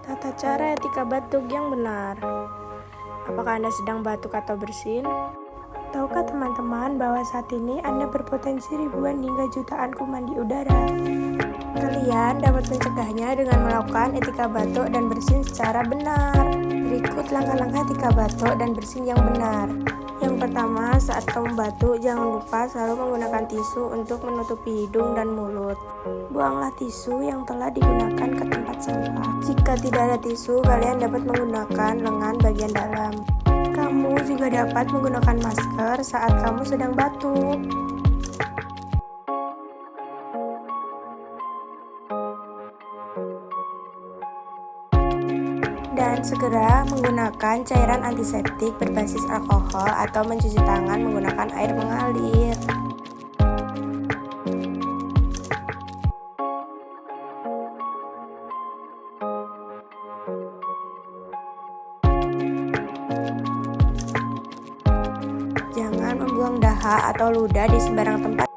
Tata cara etika batuk yang benar. Apakah Anda sedang batuk atau bersin? Tahukah teman-teman bahwa saat ini Anda berpotensi ribuan hingga jutaan kuman di udara? Kalian dapat mencegahnya dengan melakukan etika batuk dan bersin secara benar. Berikut langkah-langkah etika batuk dan bersin yang benar. Yang pertama, saat kamu batuk, jangan lupa selalu menggunakan tisu untuk menutupi hidung dan mulut. Buanglah tisu yang telah digunakan ke tempat sampah. Jika tidak ada tisu, kalian dapat menggunakan lengan bagian dalam. Kamu juga dapat menggunakan masker saat kamu sedang batuk. Dan segera menggunakan cairan antiseptik berbasis alkohol atau mencuci tangan menggunakan air mengalir. Jangan membuang dahak atau ludah di sembarang tempat